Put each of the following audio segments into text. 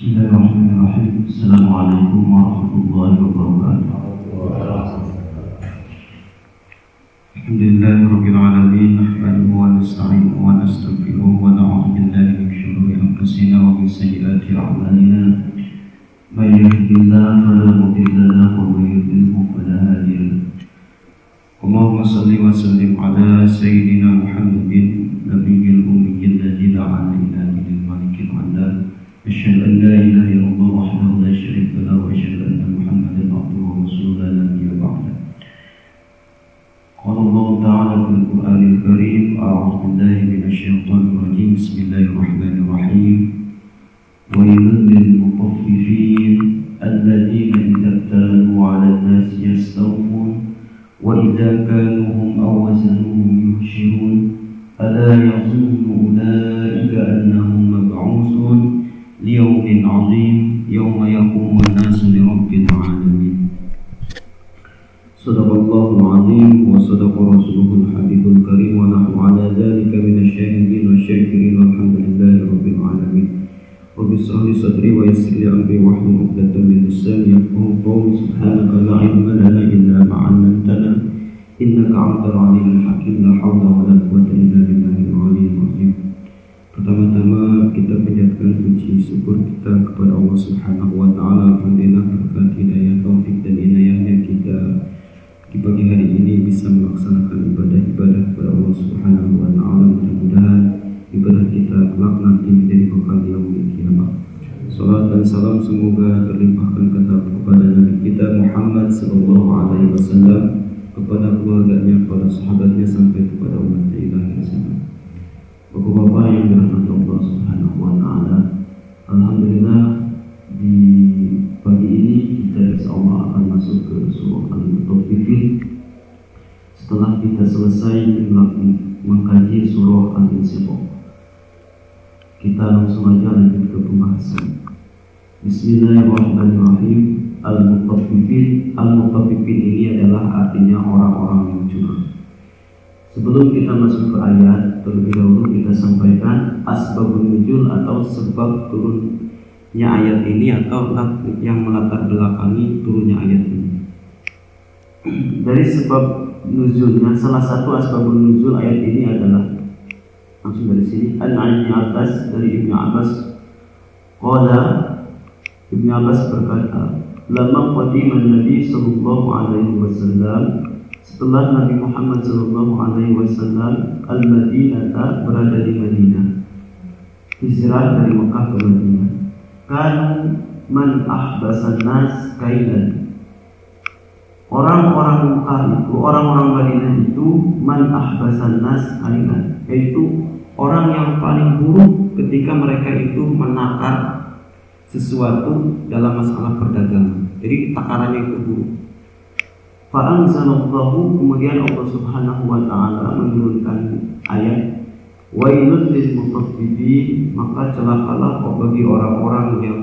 Bismillahirrahmanirrahim. Assalamualaikum warahmatullahi wabarakatuh. Alhamdulillahirabbil alamin, nahmaduhu wa nasta'inuhu wa nastaghfiruhu wa na'udzu billahi min shururi anfusina wa min sayyiati a'malina. May yahdihillahu fala mudilla lahu wa may yudlil fala hadiya lahu. Allahumma shalli wa sallim ala sayyidina Muhammadin nabiyil ummiyil ladzi da'ana ila dinil malikil adl. Asyhadu an la ilaha illallah wahdahu la syarika lahu wa asyhadu anna Muhammadan abduhu wa rasuluhu la nabiyya ba'dahu. Qala Allah ta'ala fil Qur'anil Karim, a'udzu billahi minasy syaithanir rajim. Bismillahirrahmanirrahim. Wailul lil mutaffifin alladzina idza iktalu 'alan nasi yastawfun wa idza kaluhum aw wazanuhum yukhsirun. Ala yazunnu ulaika annahum mab'utsun liyaumin 'azim yauma yaqumun nasu lirabbil 'alamin. Shadaqallahul 'azim wa shadaqa rasuluhul habibul karim wa nahnu 'ala dzalika minasyahidin wasyakirin walhamdulillahi rabbil 'alamin. Rabbi shrah li sadri wa yassir li amri wahlul 'uqdatam min lisani yafqahu qawli. Subhanaka la ilma lana illa ma 'allamtana innaka 'antal 'alimul hakim. La haula wa la quwwata illa billahil 'aliyyil 'azhim. Pertama-tama kita panjatkan puji syukur kita kepada Allah Subhanahu wa taala. Alhamdulillah berkat hidayah, taufik dan inayahnya kita di pagi hari ini bisa melaksanakan ibadah-ibadah kepada Allah Subhanahu wa taala. Mudah-mudahan ibadah kita kelak nanti menjadi bekal yaumil qiyamah. Salat dan salam semoga terlimpahkan kepada Nabi kita Muhammad sallallahu alaihi wasallam, kepada keluarganya, kepada sahabatnya sampai kepada umat ila akhir zaman. Bapak-bapak yang dirahmati Allah Subhanahu wa taala, alhamdulillah di pagi ini kita insyaallah akan masuk ke surah Al-Mutaffifin setelah kita selesai mengkaji surah Al-Insyiqaq. Kita langsung aja lanjut ke pembahasan. Bismillahirrahmanirrahim. Al-Mutaffifin. Al-Mutaffifin ini adalah artinya orang-orang yang curang. Sebelum kita masuk ke ayat, terlebih dahulu kita sampaikan asbabun nuzul atau sebab turunnya ayat ini atau yang melatar belakangi turunnya ayat ini. Dari sebab nuzulnya, salah satu asbabun nuzul ayat ini adalah langsung dari sini. An-Ibnu Abbas, dari Ibnu Abbas, qala, Ibnu Abbas berkata, lamma qadima Nabi sallallahu alaihi wasallam, setelah Nabi Muhammad sallallahu alaihi wasallam al-Madinah, berada di Madinah, hijrah dari Mekah ke Madinah. Kan man ahbasan nas kailan. Orang-orang Mekah itu, orang-orang Madinah itu man ahbasan nas kailan, yaitu orang yang paling buruk ketika mereka itu menakar sesuatu dalam masalah perdagangan. Jadi takarannya itu buruk. Fa'anzalallahu, kemudian Allah Subhanahu wa taala menurunkan ayat wailul lil mutaffifin, maka celakalah bagi orang-orang yang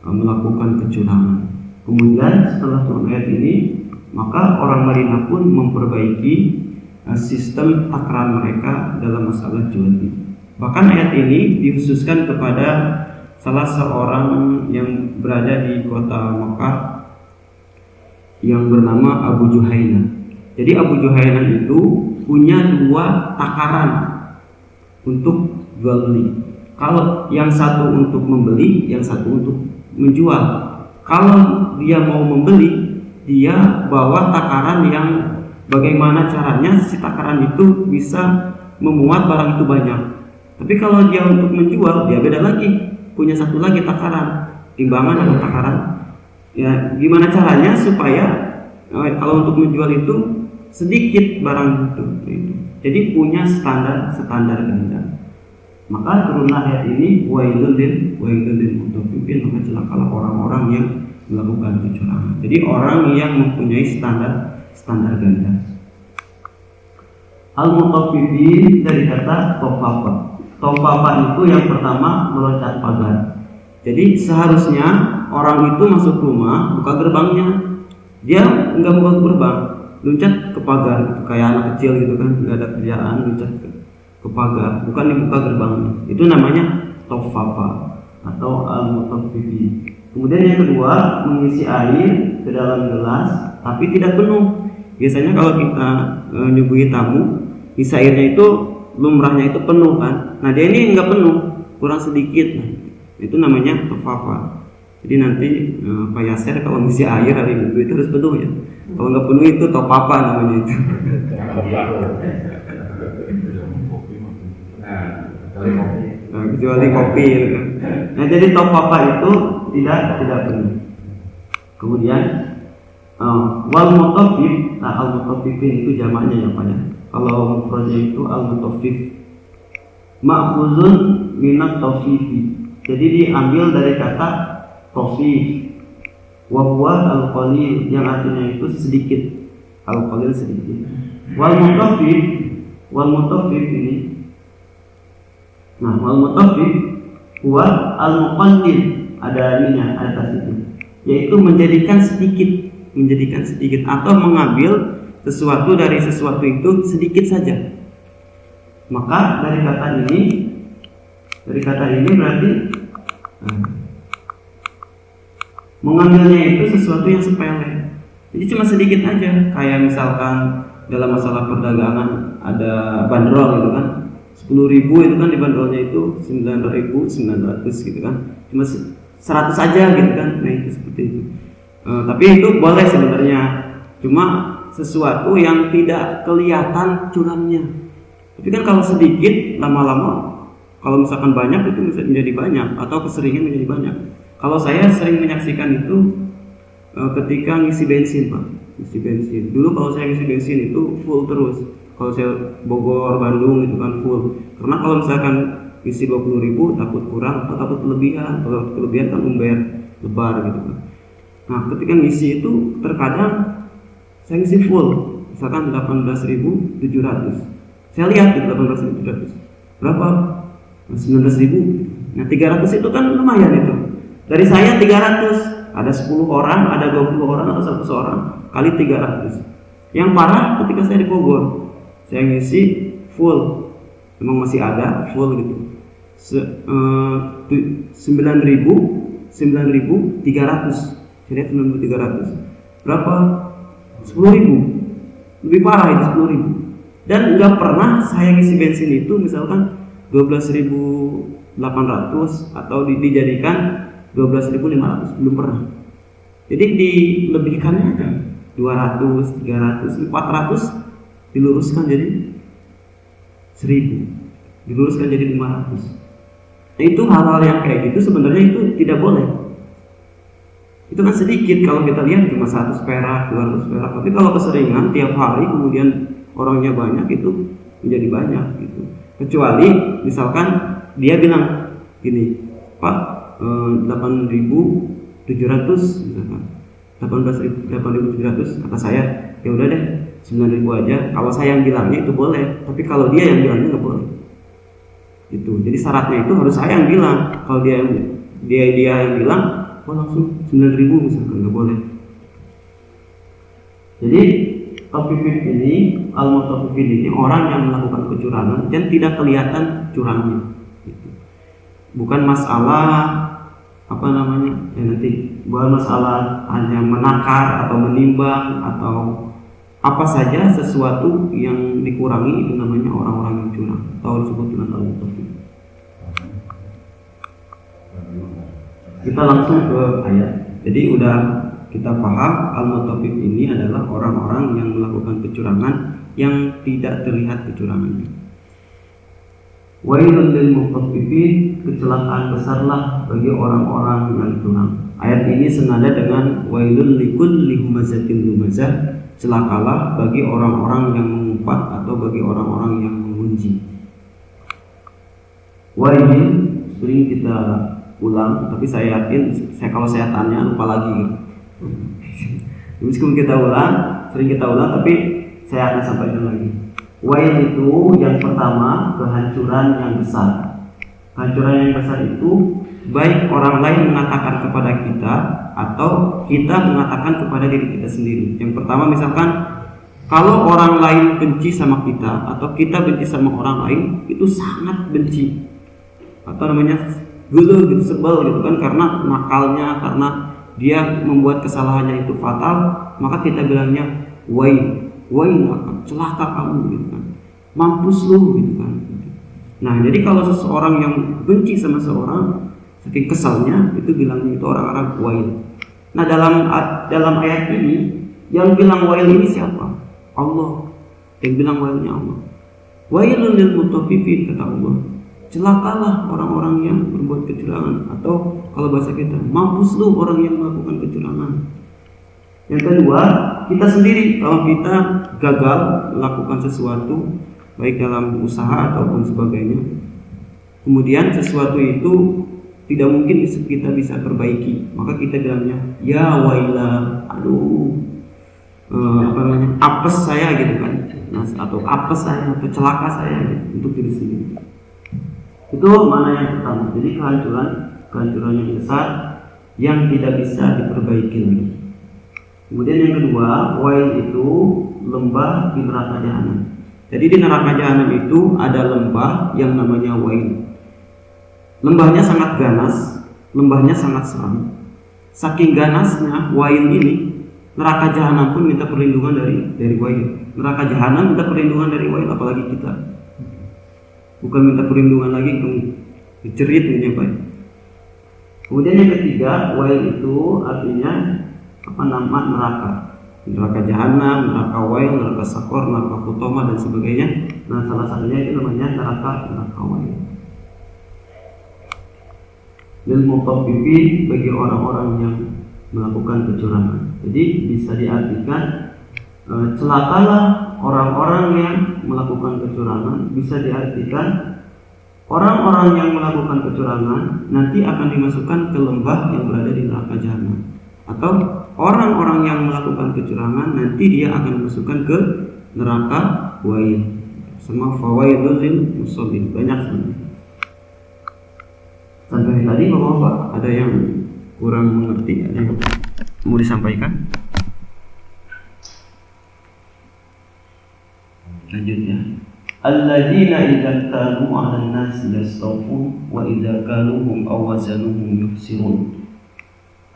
melakukan kecurangan. Kemudian setelah turun ayat ini, maka orang Madinah pun memperbaiki sistem takaran mereka dalam masalah jual beli. Bahkan ayat ini dikhususkan kepada salah seorang yang berada di kota Mekah yang bernama Abu Juhaina. Jadi Abu Juhaina itu punya dua takaran untuk jual beli. Kalau yang satu untuk membeli, yang satu untuk menjual. Kalau dia mau membeli, dia bawa takaran yang bagaimana caranya si takaran itu bisa memuat barang itu banyak. Tapi kalau dia untuk menjual, dia beda lagi, punya satu lagi takaran, timbangan atau takaran. Ya, gimana caranya supaya kalau untuk menjual itu sedikit barang itu. Jadi punya standar ganda. Maka turunlah ayat ini wailul lil mutaffifin, maka celakalah orang-orang yang melakukan kecurangan. Jadi orang yang mempunyai standar ganda. Al-mutaffifin dari kata tofafa. Tofafa itu yang pertama meloncat pagar. Jadi seharusnya orang itu masuk rumah, buka gerbangnya, dia nggak buka gerbang, loncat ke pagar, gitu. Kayak anak kecil gitu kan, nggak ada kerjaan, loncat ke pagar, bukan dibuka gerbangnya. Itu namanya tofafa. atau al-mutaffifin. Kemudian yang kedua, mengisi air ke dalam gelas tapi tidak penuh. Biasanya kalau kita nyuguhi tamu, isi airnya itu lumrahnya itu penuh kan. Nah dia ini enggak penuh, kurang sedikit. Nah, itu namanya tofafa. Jadi nanti Pak Yasir kalau ngisi air hari Minggu itu harus penuh ya. Kalau enggak penuh itu tofafa namanya itu. Nah, kecuali kopi gitu kan. Nah jadi tofafa itu tidak penuh. Kemudian wal mutaffif, nah al mutaffifin itu jamaknya ya Pak ya. Kalau mufradnya itu al mutaffif ma'khuzun minat tawfifi. Jadi diambil dari kata tawfif. Wa huwa al qalil, yang artinya itu sedikit. Al qalil sedikit. Wal mutaffif ini. Nah, wal mutaffif huwa al muqallil, ada ininya, ada tas itu. Yaitu menjadikan sedikit atau mengambil sesuatu dari sesuatu itu sedikit saja. Maka dari kata ini berarti mengambilnya itu sesuatu yang sepele. Jadi cuma sedikit aja. Kayak misalkan dalam masalah perdagangan ada bandrol gitu kan, 10.000 itu kan di bandrolnya itu 9.900 gitu kan, cuma 100 aja gitu kan. Nah itu seperti itu. Tapi itu boleh sebenarnya, cuma sesuatu yang tidak kelihatan curangnya. Tapi kan kalau sedikit, lama-lama kalau misalkan banyak itu bisa menjadi banyak, atau keseringan menjadi banyak. Kalau saya sering menyaksikan itu ketika ngisi bensin Pak, ngisi bensin. Dulu kalau saya ngisi bensin itu full terus. Kalau saya Bogor, Bandung itu kan full. Karena kalau misalkan ngisi 20.000 takut kurang atau takut kelebihan. Kalau kelebihan kan lebar gitu kan. Nah ketika ngisi itu terkadang saya ngisi full, misalkan 18.700. Saya lihat di 18.700 berapa? 19.000. Nah 300 itu kan lumayan itu. Dari saya 300, ada 10 orang, ada 20 orang atau 100 orang kali 300. Yang parah ketika saya di Bogor, saya ngisi full, memang masih ada full gitu. 9.300. Saya lihat 9.300. Berapa? 10.000. Lebih parah itu 10.000. Dan nggak pernah saya ngisi bensin itu misalkan 12.800 atau dijadikan 12.500, belum pernah. Jadi dilebihkannya aja 200, 300, 400 diluruskan jadi 1.000, diluruskan jadi 500. Nah, itu hal-hal yang kayak gitu sebenarnya itu tidak boleh. Itu kan sedikit kalau kita lihat cuma 100 perak, 200 perak. Tapi kalau keseringan tiap hari kemudian orangnya banyak itu menjadi banyak gitu. Kecuali misalkan dia bilang gini, Pak 8.700 misalkan, 8.700 kata saya, ya udah deh 9.000 aja. Kalau saya yang bilangnya itu boleh, tapi kalau dia yang bilangnya nggak boleh. Itu. Jadi syaratnya itu harus saya yang bilang. Kalau dia yang bilang, oh langsung 9.000 misalkan, nggak boleh. Jadi Tafifin ini, al-mutaffifin ini orang yang melakukan kecurangan dan tidak kelihatan curangnya. Gitu. Bukan masalah bukan masalah hanya menakar atau menimbang atau apa saja sesuatu yang dikurangi, itu namanya orang-orang yang curang atau disebut dengan al-mutaffif. Kita langsung ke ayat. Jadi udah kita paham al-mutaffif ini adalah orang-orang yang melakukan kecurangan yang tidak terlihat kecurangannya. Wailul lil mutaffifin, kecelakaan besarlah bagi orang-orang yang curang. Ayat ini senada dengan wailul likulli humazatin lumazah, celakalah bagi orang-orang yang mengumpat atau bagi orang-orang yang mengunci. Wail sering kita ulang, tapi saya yakin kalau saya tanya lupa lagi. Meskipun sering kita ulang, tapi saya akan sampaikan lagi. Wail itu yang pertama, kehancuran yang besar. Kehancuran yang besar itu baik orang lain mengatakan kepada kita atau kita mengatakan kepada diri kita sendiri. Yang pertama misalkan kalau orang lain benci sama kita atau kita benci sama orang lain, itu sangat benci atau namanya gelo gitu, sebel gitu kan, karena nakalnya, karena dia membuat kesalahannya itu fatal, maka kita bilangnya wailaka, celaka kamu gitu kan, mampus lu gitu kan. Nah, jadi kalau seseorang yang benci sama seorang, saking kesalnya, itu bilangnya itu orang-orang wail. Nah, dalam ayat ini yang bilang wail ini siapa? Allah. Yang bilang wailnya Allah. Wailul lil mutaffifin, kata Allah. Celakalah orang-orang yang berbuat kecurangan, atau kalau bahasa kita, mampus lu orang yang melakukan kecurangan. Yang kedua, kita sendiri kalau kita gagal melakukan sesuatu, baik dalam usaha ataupun sebagainya, kemudian sesuatu itu tidak mungkin kita bisa perbaiki, maka kita bilangnya ya wailah, aduh, apes saya gitu kan, atau apes saya, atau celaka saya gitu, untuk diri sendiri. Itu mana yang pertama. Jadi kehancuran yang besar yang tidak bisa diperbaiki lagi. Kemudian yang kedua, wail itu lembah di neraka jahanam. Jadi di neraka jahanam itu ada lembah yang namanya wail. Lembahnya sangat ganas, lembahnya sangat seram. Saking ganasnya wail ini, neraka jahanam pun minta perlindungan dari wail. Neraka jahanam minta perlindungan dari wail, apalagi kita. Bukan minta perlindungan lagi ke jerit ini apa. Kemudian yang ketiga, wail itu artinya nama neraka jahanam, neraka wail, neraka sakor, neraka kutoma dan sebagainya. Nah, salah satunya itu namanya neraka wail. Lil mutaffifin, bagi orang-orang yang melakukan kecurangan. Jadi bisa diartikan celakalah orang-orang yang melakukan kecurangan, bisa diartikan orang-orang yang melakukan kecurangan nanti akan dimasukkan ke lembah yang berada di neraka jahanam, atau orang-orang yang melakukan kecurangan nanti dia akan dimasukkan ke neraka wail. Semua fawaidul lil musallin, banyak sekali. Sampai tadi Bapak ada yang kurang mengerti, ada yang mau disampaikan? Lanjutnya, alladzina idza kanu 'alan nasi yastawfun wa idza kaluhum aw wazanuhum yukhsirun.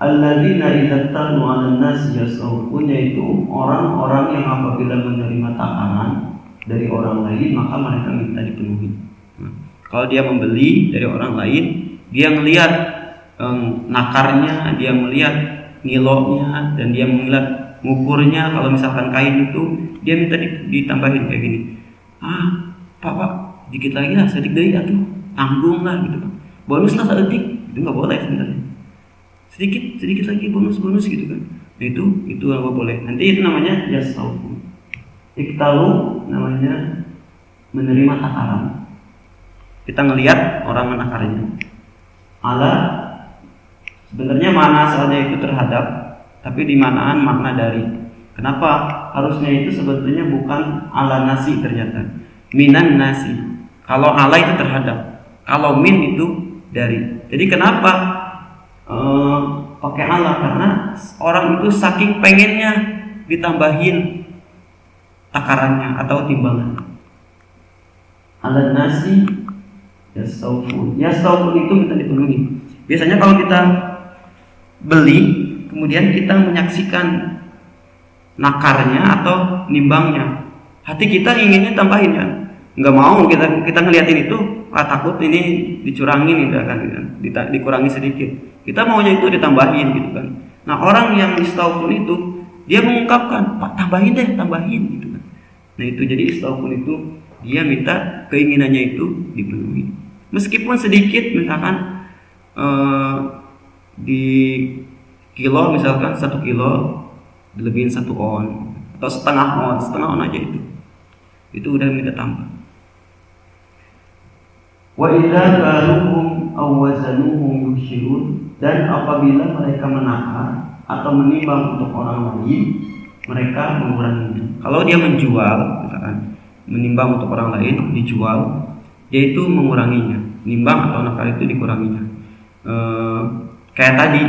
Alladzina idza kanu 'alan nasi yastawfun, yaitu orang-orang yang apabila menerima takaran dari orang lain maka mereka minta dipenuhi. Kalau dia membeli dari orang lain, dia melihat nakarnya, dia melihat ngiloknya, dan dia melihat ngukurnya. Kalau misalkan kain itu dia minta ditambahin kayak gini, pak dikit lagi lah, sedikit dari atuh, tanggung lah gitu kan, bonus lah sedetik, itu nggak boleh sebenarnya, sedikit lagi bonus gitu kan. Nah, itu nggak boleh. Nanti itu namanya yastawfu. Iktalu namanya menerima takaran. Kita ngelihat orang menakarnya. Ala sebenarnya mana asalnya itu terhadap, tapi di manaan makna dari. Kenapa harusnya itu sebetulnya bukan ala nasi, ternyata minan nasi. Kalau ala itu terhadap, kalau min itu dari. Jadi kenapa pakai ala? Karena orang itu saking pengennya ditambahin takarannya atau timbangan. Ala nasi yastawfun. Yastawfun itu minta dipenuhi. Biasanya kalau kita beli, kemudian kita menyaksikan nakarnya atau nimbangnya, hati kita inginnya tambahin kan, nggak mau kita ngeliatin itu, takut ini dicurangin, dikurangi sedikit, kita maunya itu ditambahin gitu kan. Nah, orang yang istawfun itu dia mengungkapkan, pak tambahin gitu kan. Nah, itu jadi istawfun itu dia minta keinginannya itu dipenuhi, meskipun sedikit. Misalkan di kilo, misalkan 1 kilo dilebihin 1 on atau setengah on aja, itu udah minta tambah. Wa idza kaluhum aw wazanuhum yushirun, dan apabila mereka menakar atau menimbang untuk orang lain, mereka menguranginya. Kalau dia menjual, misalkan menimbang untuk orang lain, dijual, yaitu menguranginya. Nimbang atau nakar itu dikuranginya. Kayak tadi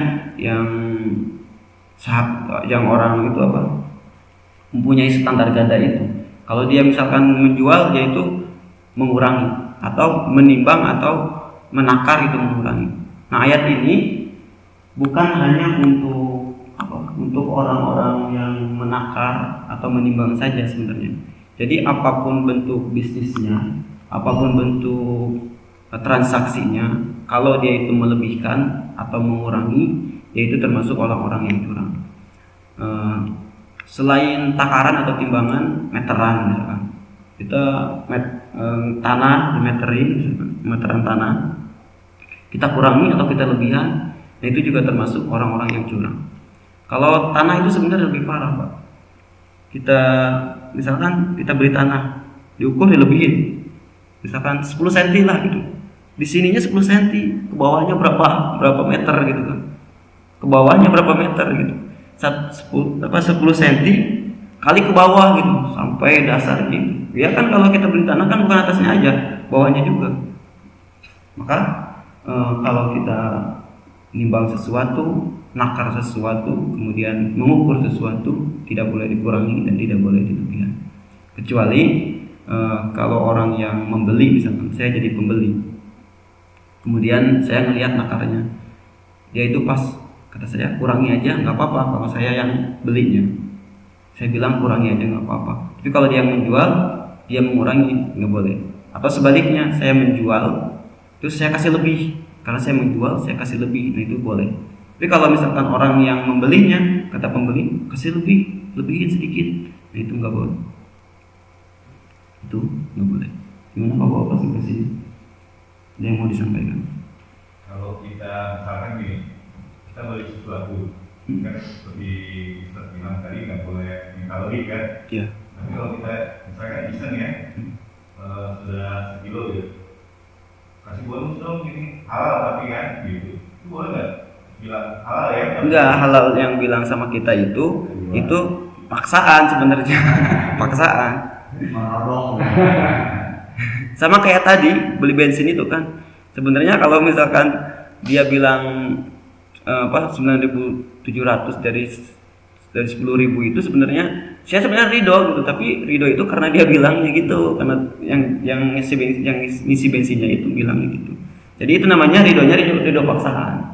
yang orang itu mempunyai standar ganda itu. Kalau dia misalkan menjual, yaitu mengurangi atau menimbang atau menakar itu mengurangi. Nah, ayat ini bukan hanya untuk orang-orang yang menakar atau menimbang saja sebenarnya. Jadi apapun bentuk bisnisnya, apapun bentuk transaksinya, kalau dia itu melebihkan atau mengurangi, yaitu termasuk orang-orang yang curang. Selain takaran atau timbangan, meteran misalkan. Kita tanah meteran tanah, kita kurangi atau kita lebihan, nah itu juga termasuk orang-orang yang curang. Kalau tanah itu sebenarnya lebih parah, Pak. Misalkan kita beli tanah, diukur dilebihin, misalkan 10 cm lah gitu. Di sininya 10 cm, ke bawahnya berapa meter gitu kan. Ke bawahnya berapa meter gitu. 10 cm kali ke bawah gitu sampai dasar gitu. Ya kan kalau kita beli tanah kan bukan atasnya aja, bawahnya juga. Maka kalau kita nimbang sesuatu, nakar sesuatu, kemudian mengukur sesuatu, tidak boleh dikurangi dan tidak boleh dilebihkan. Kecuali kalau orang yang membeli, misalkan saya jadi pembeli, kemudian saya melihat nakarnya, dia itu pas, kata saya kurangi aja nggak apa-apa kalau saya yang belinya. Saya bilang kurangi aja nggak apa-apa. Tapi kalau dia menjual, dia mengurangi, nggak boleh. Atau sebaliknya, saya menjual, terus saya kasih lebih. Karena saya menjual, saya kasih lebih, nah itu boleh. Tapi kalau misalkan orang yang membelinya, kata pembeli, kasih lebihin sedikit, nah itu nggak boleh. Itu nggak boleh. Gimana Pak Bapak sampai sini? Ada yang mau disampaikan? Kalau kita misalkan gini, kita beli sesuatu, kan seperti Ustaz bilang tadi nggak boleh minta lebih kan? Iya. Tapi kalau kita misalkan iseng ya, sudah sekilo gitu, kasih bonus dong ini halal tapi kan gitu, itu boleh nggak? Bilang halal ya? Enggak, halal yang bilang sama kita itu paksaan sebenarnya. Paksaan. Sama kayak tadi beli bensin itu kan, sebenarnya kalau misalkan dia bilang 9.700 dari 10.000 itu sebenarnya saya sebenarnya ridho gitu, tapi ridho itu karena dia bilangnya gitu, karena yang ngisi bensinnya itu bilangnya gitu. Jadi itu namanya ridho paksaan.